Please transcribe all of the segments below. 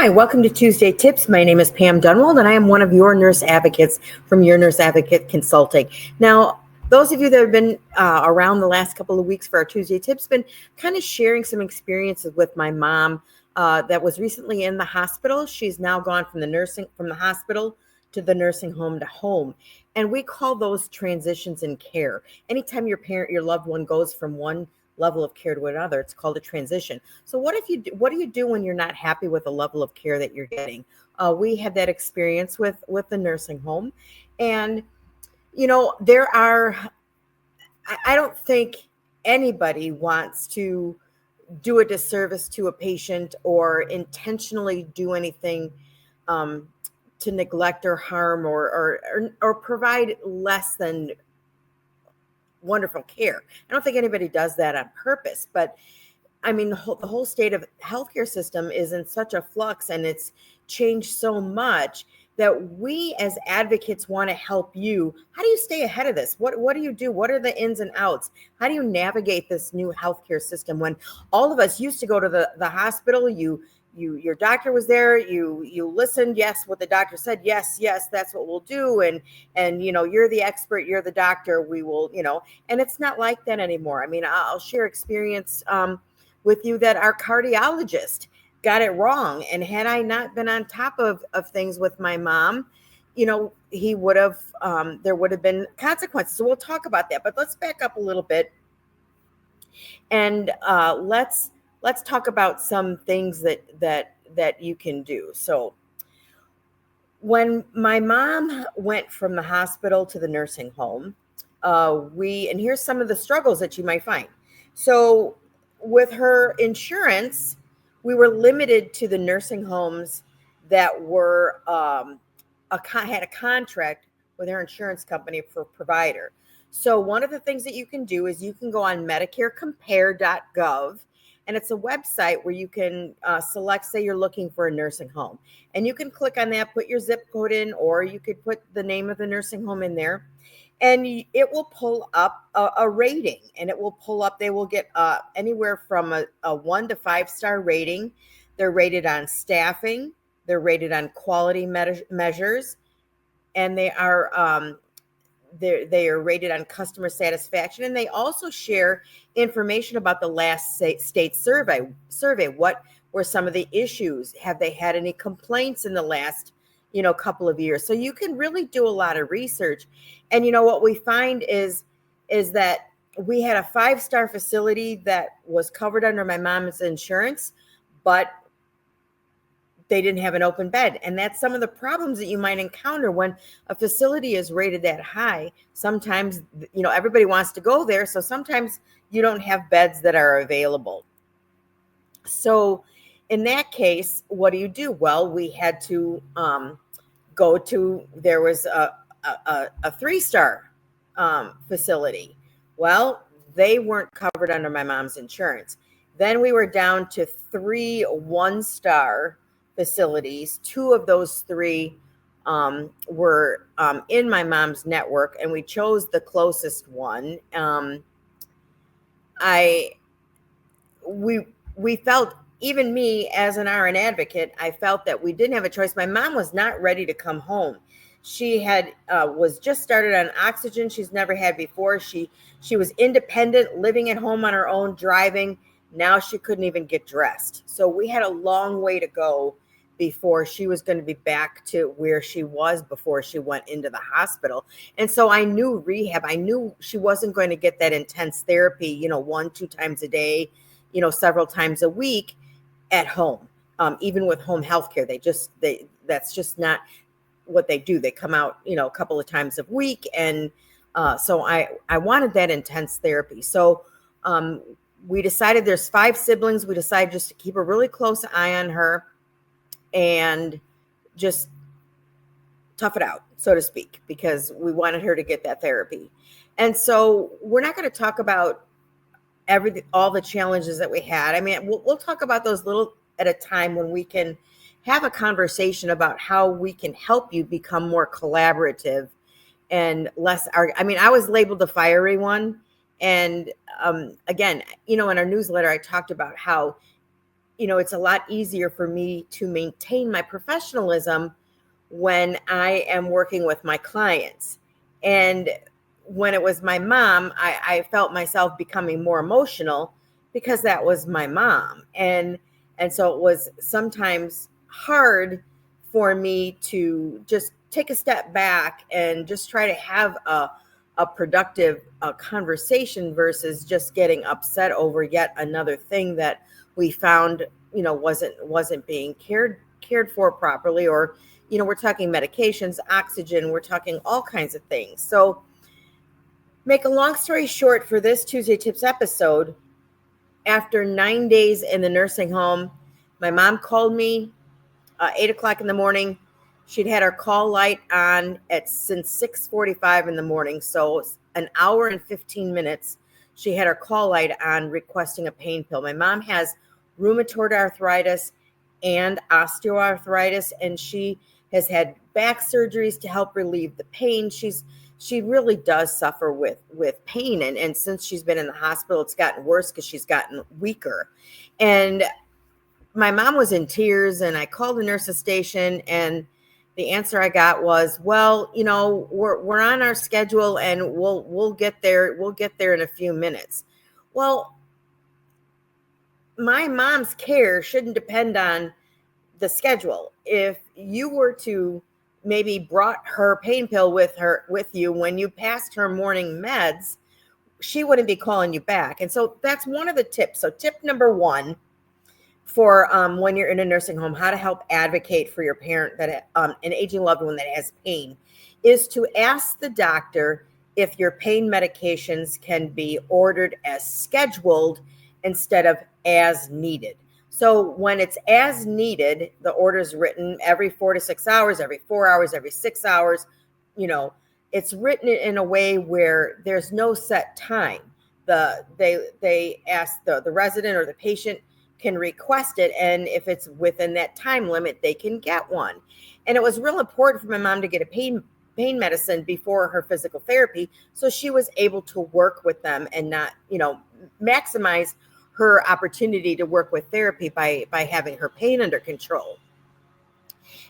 Hi, welcome to Tuesday Tips. My name is Pam Dunwald, and I am one of your nurse advocates from Your Nurse Advocate Consulting. Now, those of you that have been around the last couple of weeks for our Tuesday Tips, been kind of sharing some experiences with my mom that was recently in the hospital. She's now gone from the hospital to the nursing home to home, and we call those transitions in care. Anytime your loved one goes from one level of care to another, it's called a transition. So what do you do when you're not happy with the level of care that you're getting? We had that experience with the nursing home, and I don't think anybody wants to do a disservice to a patient or intentionally do anything um, to neglect or harm or provide less than wonderful care. I don't think anybody does that on purpose, but I mean, the whole state of healthcare system is in such a flux, and it's changed so much that we as advocates want to help you. How do you stay ahead of this? What do you do? What are the ins and outs? How do you navigate this new healthcare system when all of us used to go to the hospital? Your doctor was there. You listened. Yes, what the doctor said. Yes, that's what we'll do. And you're the expert. You're the doctor. We will. And it's not like that anymore. I mean, I'll share experience with you that our cardiologist got it wrong. And had I not been on top of things with my mom, he would have, there would have been consequences. So we'll talk about that, but let's back up a little bit and let's talk about some things that you can do. So when my mom went from the hospital to the nursing home, and here's some of the struggles that you might find. So with her insurance, we were limited to the nursing homes that were had a contract with their insurance company for provider. So one of the things that you can do is you can go on MedicareCompare.gov, and it's a website where you can select, say you're looking for a nursing home, and you can click on that, put your zip code in, or you could put the name of the nursing home in there. And it will pull up a rating, and it will pull up, they will get anywhere from a 1 to 5 star rating. They're rated on staffing, they're rated on quality measures, and they are rated on customer satisfaction. And they also share information about the last state survey. What were some of the issues? Have they had any complaints in the last couple of years? So you can really do a lot of research. And what we find is that we had a 5-star facility that was covered under my mom's insurance, but they didn't have an open bed. And that's some of the problems that you might encounter when a facility is rated that high. Sometimes, everybody wants to go there. So sometimes you don't have beds that are available. So in that case, what do you do? Well, we had to there was a 3-star facility. Well, they weren't covered under my mom's insurance. Then we were down to 3 1-star facilities. 2 of those 3 were in my mom's network, and we chose the closest one. We felt, even me as an RN advocate, I felt that we didn't have a choice. My mom was not ready to come home. She had was just started on oxygen she's never had before. She was independent, living at home on her own, driving. Now she couldn't even get dressed. So we had a long way to go before she was going to be back to where she was before she went into the hospital. And so I knew rehab. I knew she wasn't going to get that intense therapy, 1-2 times a day, several times a week at home. Even with home health care, that's just not what they do. They come out, a couple of times a week. And so I wanted that intense therapy. So we decided, there's 5 siblings. We decided just to keep a really close eye on her and just tough it out, so to speak, because we wanted her to get that therapy. And so we're not going to talk about all the challenges that we had. I mean, we'll talk about those little at a time when we can have a conversation about how we can help you become more collaborative and less. I was labeled the fiery one. And again, in our newsletter, I talked about how it's a lot easier for me to maintain my professionalism when I am working with my clients. And when it was my mom, I felt myself becoming more emotional because that was my mom. And so it was sometimes hard for me to just take a step back and just try to have a productive conversation versus just getting upset over yet another thing that we found wasn't being cared for properly. Or we're talking medications, oxygen, we're talking all kinds of things. So make a long story short, for this Tuesday Tips episode, after 9 days in the nursing home, my mom called me 8 o'clock in the morning. She'd had her call light on since 6:45 in the morning. So an hour and 15 minutes, she had her call light on requesting a pain pill. My mom has rheumatoid arthritis and osteoarthritis, and she has had back surgeries to help relieve the pain. She really does suffer with pain. And since she's been in the hospital, it's gotten worse because she's gotten weaker. And my mom was in tears, and I called the nurse's station, and the answer I got was, well, we're on our schedule, and we'll get there. We'll get there in a few minutes. Well, my mom's care shouldn't depend on the schedule. If you were to maybe brought her pain pill with you when you passed her morning meds, she wouldn't be calling you back. And so that's one of the tips. So tip number one for when you're in a nursing home, how to help advocate for your parent that an aging loved one that has pain, is to ask the doctor if your pain medications can be ordered as scheduled instead of as needed. So when it's as needed, the order is written every 4 to 6 hours, every 4 hours, every 6 hours. It's written in a way where there's no set time. They ask the resident or the patient can request it, and if it's within that time limit, they can get one. And it was real important for my mom to get a pain medicine before her physical therapy, so she was able to work with them and not maximize her opportunity to work with therapy by having her pain under control.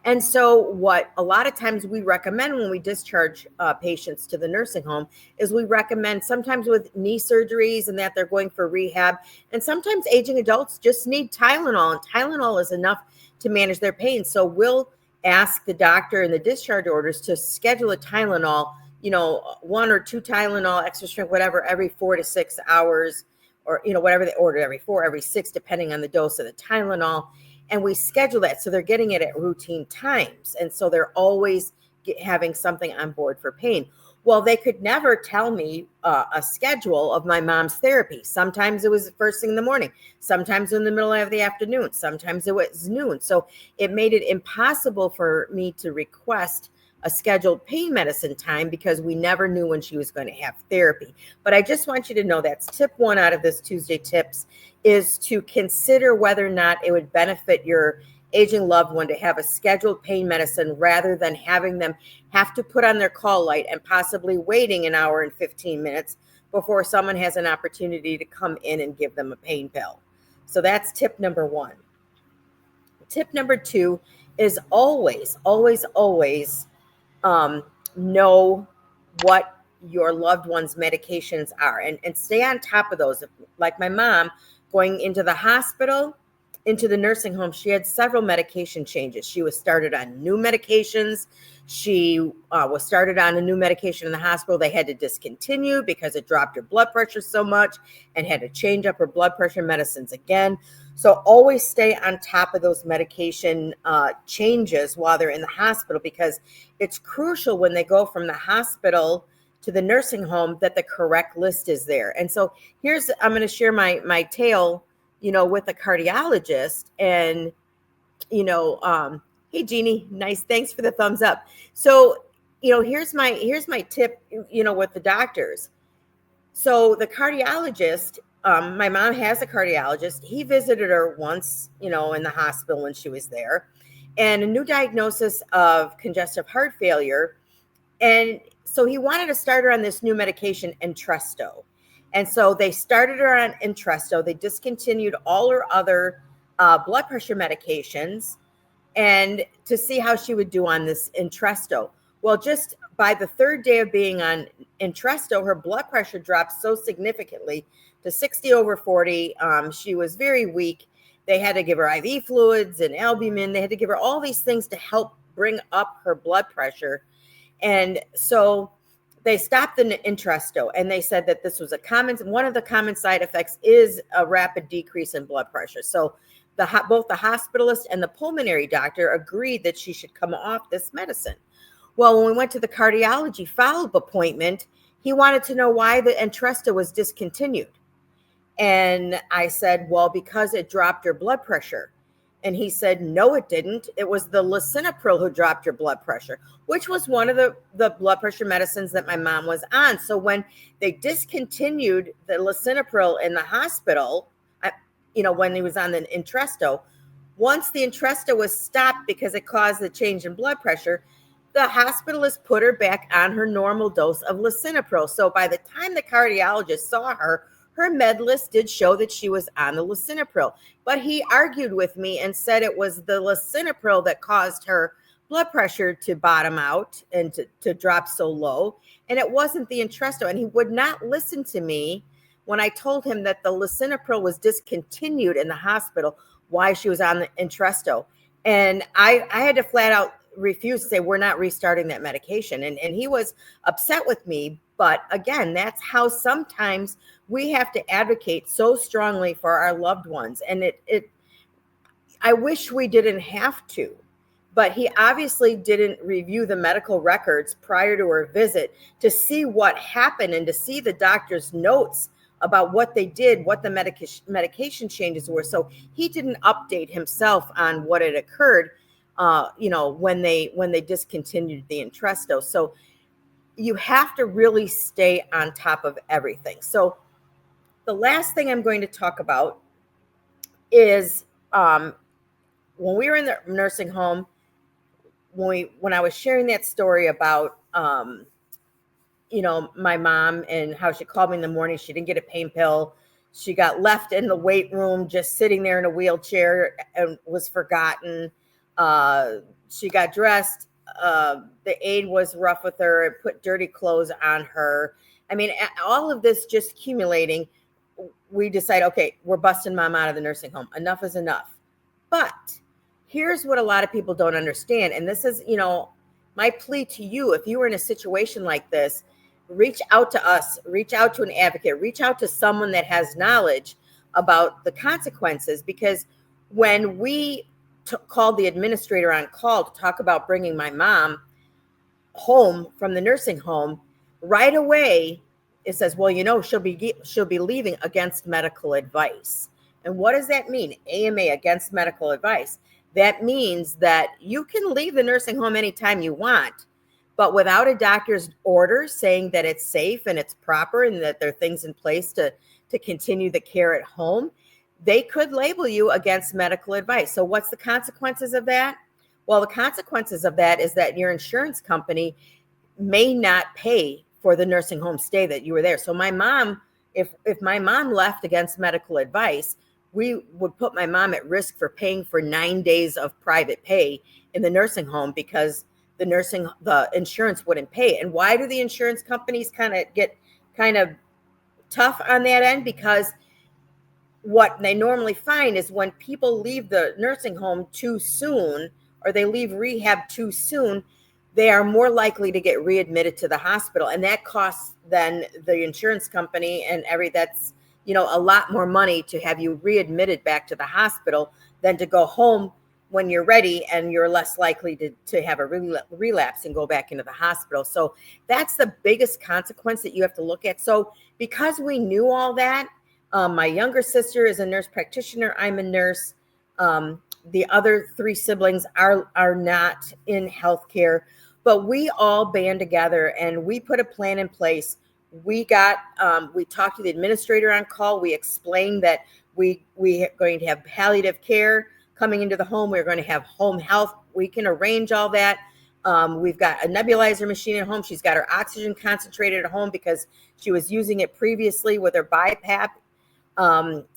And so what a lot of times we recommend when we discharge patients to the nursing home is we recommend, sometimes with knee surgeries and that they're going for rehab, and sometimes aging adults just need Tylenol, and Tylenol is enough to manage their pain. So we'll ask the doctor in the discharge orders to schedule a Tylenol, 1 or 2 Tylenol, extra strength, whatever, every 4 to 6 hours, or whatever they order, every 4, every 6, depending on the dose of the Tylenol. And we schedule that so they're getting it at routine times. And so they're always having something on board for pain. Well, they could never tell me a schedule of my mom's therapy. Sometimes it was first thing in the morning, sometimes in the middle of the afternoon, sometimes it was noon. So it made it impossible for me to request a scheduled pain medicine time because we never knew when she was going to have therapy. But I just want you to know that's tip one out of this Tuesday Tips, is to consider whether or not it would benefit your aging loved one to have a scheduled pain medicine rather than having them have to put on their call light and possibly waiting an hour and 15 minutes before someone has an opportunity to come in and give them a pain pill. So that's tip number one. Tip number two is always, always, always know what your loved one's medications are and stay on top of those. Like my mom, going into the hospital, into the nursing home, she had several medication changes. She was started on new medications. She was started on a new medication in the hospital. They had to discontinue because it dropped her blood pressure so much, and had to change up her blood pressure medicines again. So always stay on top of those medication changes while they're in the hospital, because it's crucial when they go from the hospital to the nursing home that the correct list is there. And so I'm going to share my tale, with a cardiologist. And, hey, Jeannie, nice. Thanks for the thumbs up. So, here's my tip, with the doctors. So the cardiologist, my mom has a cardiologist. He visited her once, in the hospital when she was there, and a new diagnosis of congestive heart failure. And so he wanted to start her on this new medication, Entresto. And so they started her on Entresto. They discontinued all her other blood pressure medications and to see how she would do on this Entresto. Well, just by the third day of being on Entresto, her blood pressure dropped so significantly to 60 over 40. She was very weak. They had to give her IV fluids and albumin. They had to give her all these things to help bring up her blood pressure. And so they stopped the Entresto, and they said that this was one of the common side effects is a rapid decrease in blood pressure. So both the hospitalist and the pulmonary doctor agreed that she should come off this medicine. Well, when we went to the cardiology follow-up appointment, he wanted to know why the Entresto was discontinued. And I said, well, because it dropped her blood pressure. And he said, no, it didn't. It was the lisinopril who dropped her blood pressure, which was one of the blood pressure medicines that my mom was on. So when they discontinued the lisinopril in the hospital, when he was on the Entresto, once the Entresto was stopped because it caused the change in blood pressure, the hospitalist put her back on her normal dose of lisinopril. So by the time the cardiologist saw her, her med list did show that she was on the lisinopril. But he argued with me and said it was the lisinopril that caused her blood pressure to bottom out and to drop so low. And it wasn't the Entresto. And he would not listen to me when I told him that the lisinopril was discontinued in the hospital, why she was on the Entresto. And I had to flat out refuse to say, we're not restarting that medication. And he was upset with me. But again, that's how sometimes we have to advocate so strongly for our loved ones. And I wish we didn't have to, but he obviously didn't review the medical records prior to her visit to see what happened and to see the doctor's notes about what they did, what the medication changes were. So he didn't update himself on what had occurred, when they discontinued the Entresto. So you have to really stay on top of everything. So the last thing I'm going to talk about is when we were in the nursing home, when I was sharing that story about my mom and how she called me in the morning. She didn't get a pain pill. She got left in the weight room, just sitting there in a wheelchair, and was forgotten. She got dressed. The aide was rough with her and put dirty clothes on her. I mean, all of this just accumulating. We decide, okay, we're busting mom out of the nursing home. Enough is enough. But here's what a lot of people don't understand. And this is, my plea to you. If you were in a situation like this, reach out to us, reach out to an advocate, reach out to someone that has knowledge about the consequences. Because when we called the administrator on call to talk about bringing my mom home from the nursing home, right away it says, well, she'll be leaving against medical advice. And what does that mean? AMA, against medical advice. That means that you can leave the nursing home anytime you want, but without a doctor's order saying that it's safe and it's proper and that there are things in place to continue the care at home, they could label you against medical advice. So what's the consequences of that? Well, the consequences of that is that your insurance company may not pay for the nursing home stay that you were there. So my mom, if my mom left against medical advice, we would put my mom at risk for paying for 9 days of private pay in the nursing home because the insurance wouldn't pay. And why do the insurance companies get tough on that end? Because what they normally find is when people leave the nursing home too soon, or they leave rehab too soon, they are more likely to get readmitted to the hospital. And that costs then the insurance company and that's, a lot more money to have you readmitted back to the hospital than to go home when you're ready and you're less likely to have a relapse and go back into the hospital. So that's the biggest consequence that you have to look at. So because we knew all that, my younger sister is a nurse practitioner. I'm a nurse. The other 3 siblings are not in healthcare, but we all band together and we put a plan in place. We talked to the administrator on call. We explained that we are going to have palliative care coming into the home. We're going to have home health. We can arrange all that. We've got a nebulizer machine at home. She's got her oxygen concentrated at home because she was using it previously with her BiPAP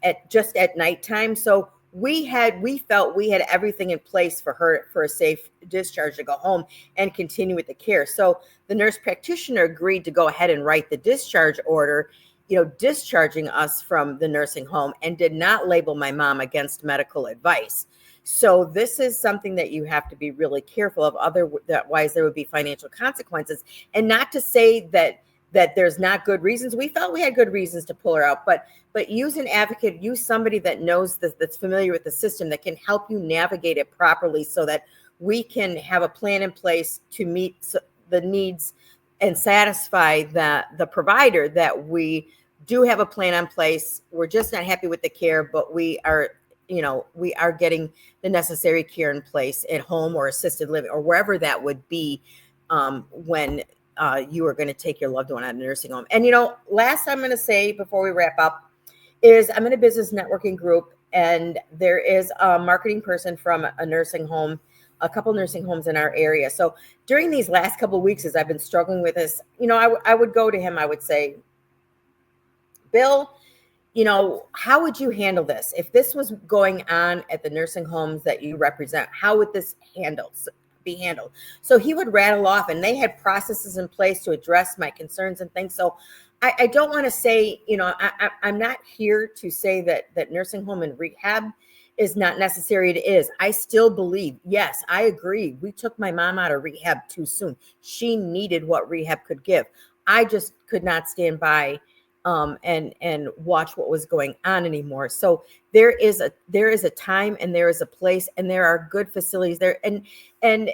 at nighttime. So we felt we had everything in place for her for a safe discharge to go home and continue with the care. So the nurse practitioner agreed to go ahead and write the discharge order, discharging us from the nursing home, and did not label my mom against medical advice. So this is something that you have to be really careful of. Otherwise, there would be financial consequences. And not to say that there's not good reasons. We felt we had good reasons to pull her out, but use an advocate, use somebody that knows this, that's familiar with the system, that can help you navigate it properly, so that we can have a plan in place to meet the needs and satisfy the provider, that we do have a plan in place. We're just not happy with the care, but we are getting the necessary care in place at home or assisted living or wherever that would be, when you are going to take your loved one out of a nursing home. And, last I'm going to say before we wrap up is I'm in a business networking group, and there is a marketing person from a nursing home, a couple nursing homes in our area. So during these last couple of weeks, as I've been struggling with this, I would go to him. I would say, Bill, how would you handle this? If this was going on at the nursing homes that you represent, how would this be handled? So he would rattle off, and they had processes in place to address my concerns and things. So I don't want to say, I'm not here to say that nursing home and rehab is not necessary. It is. I still believe, yes, I agree. We took my mom out of rehab too soon. She needed what rehab could give. I just could not stand by and watch what was going on anymore. So there is a time, and there is a place, and there are good facilities there. And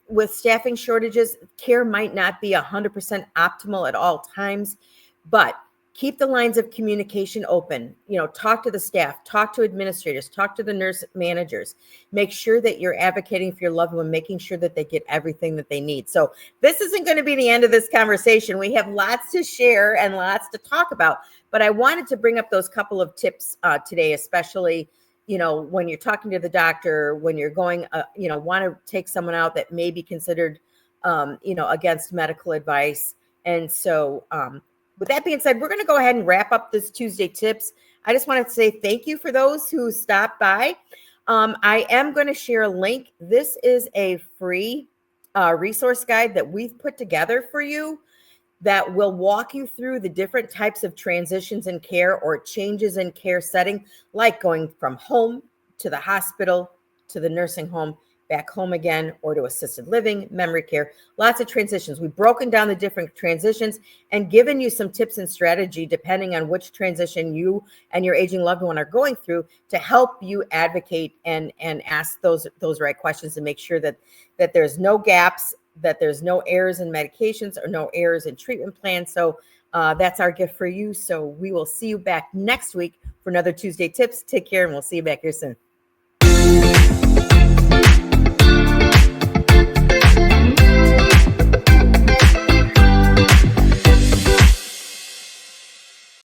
with staffing shortages, care might not be 100% optimal at all times, but keep the lines of communication open. Talk to the staff, talk to administrators, talk to the nurse managers. Make sure that you're advocating for your loved one, making sure that they get everything that they need. So this isn't going to be the end of this conversation. We have lots to share and lots to talk about, but I wanted to bring up those couple of tips today, especially, when you're talking to the doctor, when you're going, want to take someone out that may be considered, against medical advice. And so, with that being said, we're going to go ahead and wrap up this Tuesday tips. I just wanted to say thank you for those who stopped by. I am going to share a link. This is a free resource guide that we've put together for you that will walk you through the different types of transitions in care or changes in care setting, like going from home to the hospital to the nursing home, back home again, or to assisted living, memory care, lots of transitions. We've broken down the different transitions and given you some tips and strategy depending on which transition you and your aging loved one are going through, to help you advocate and ask those right questions, and make sure that there's no gaps, that there's no errors in medications or no errors in treatment plans. So that's our gift for you. So we will see you back next week for another Tuesday Tips. Take care, and we'll see you back here soon.